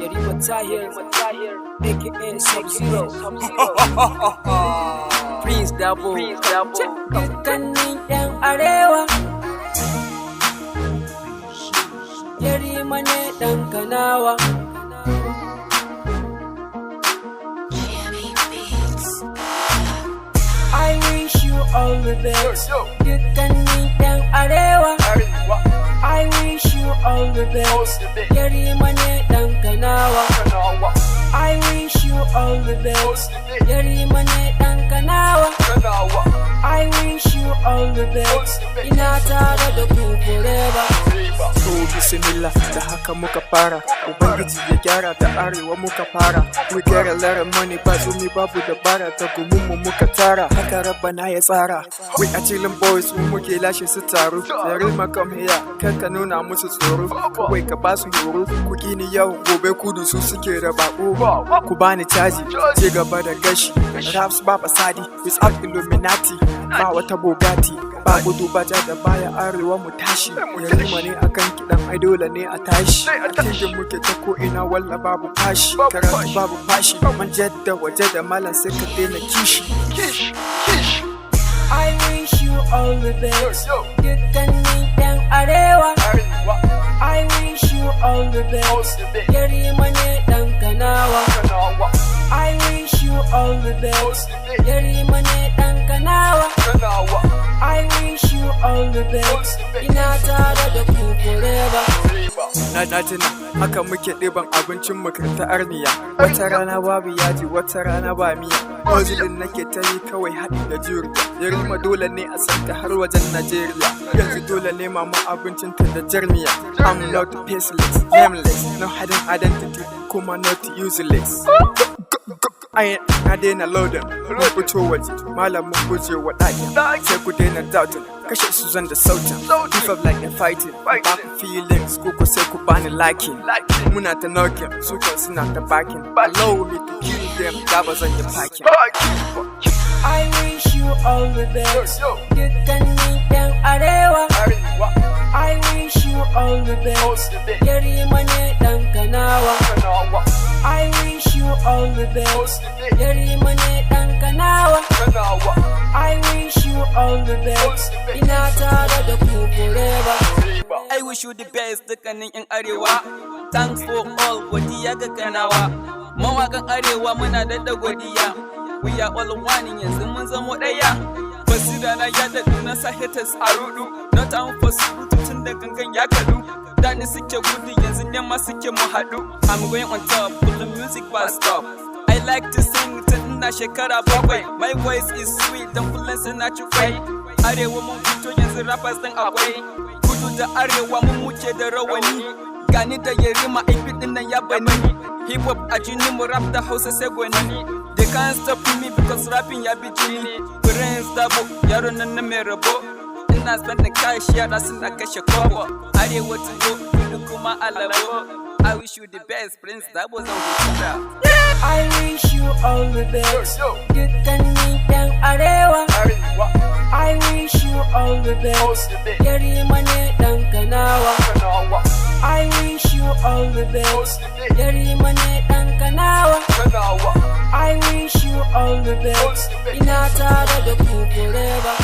Yarimah Tahir A.K subzero Prince Dabo dukkanin yan arewa Yarimah ne dan kanawa I wish you all the best dukkanin yan arewa I wish you all the best Yarimah ne dan kanawa I wish you all the best Yarimah ne dan kanawa I wish you all the best ina tare da ku forever. To bismillah da haka muka fara ubangiji ya gyara da arewa muka fara we get a lot of money ba zumi babu dabara da gumunmu muka tara haka rabbana ya tsara we a chillin boys mu muke lashe su taro Yarimah come here kanka nuna musu tsoro kawai ka ba su horo ku gini yau gobe kudu su suke da bako ku bani caji ci gaba da gashi raps ba fasadi without illuminati ba wata bogati ba gudu ba ja da baya arewa mu tashi Yarimah ne akan kidan ai dole ne a tashi cikin muke ta ko ina walla babu fashi karatu babu fashi man jadda waje da malam sai ka daina kishi I wish you all the best dukkanin yan arewa I wish you all the best Yarimah ne dan kanawa I wish you all the best Yarimah ne dan kanawa I wish you all the best ina tare da ku forever. na tuna haka muke ɗiban abincin mu ta arniya wata rana babu yaji wata rana ba miya ozilin nake ta yi kawai haɗi da juriya Yarimah dole ne a santa har wajen Najeriya yanzu dole ne mama abincin ta da jarmiya I'm not faceless nameless no hidden identity kuma not useless na daina loadin mun fito waje malam mun guje wa ɗakin sai ku daina doubting kashe su zan da sautin keep up like a fighting ba ku feelings ko sai ku bani liking muna ta knocking su kan suna ta backing allow me to kill them da ba zan yi packing I wish you all the best dukkanin yan arewa I wish you all the best Yarimah ne dan kanawa I wish you all the best Yarimah ne dan kanawa I wish you all the best ina tare da ku forever. I wish you the best dukkanin yan arewa thanks for all godiya ga kanawa mawakan arewa muna da godiya we are all one yanzu mun zamo daya basira na ya da na sa haters a rudu not am for tun da gangan ya kadu dani suke gudu yanzu ne ma suke mu hadu I'm going on top pull the music but stop I like to sing tun ina shekara bakwai my voice is sweet dan kullun suna ci kwai arewa mun fito yanzu rappers din akwai kudu da arewa mun muke da rawani gani da Yarimah ai din nan ya bani hip hop a jini mu rap da Hausa sai gwani they can't stop me because rapping ya bi jini Prince Dabo yaro nan na mai rabo ina spending cash yara suna kashe kobo arewa tugo kudu kuma alabo I wish you the best Prince Dabo zan huta I wish you all the best dukkanin yan arewa I wish you all the best Yarimah ne dan kanawa I wish you all the best Yarimah ne dan kanawa I wish you all the best ina tare da ku forever.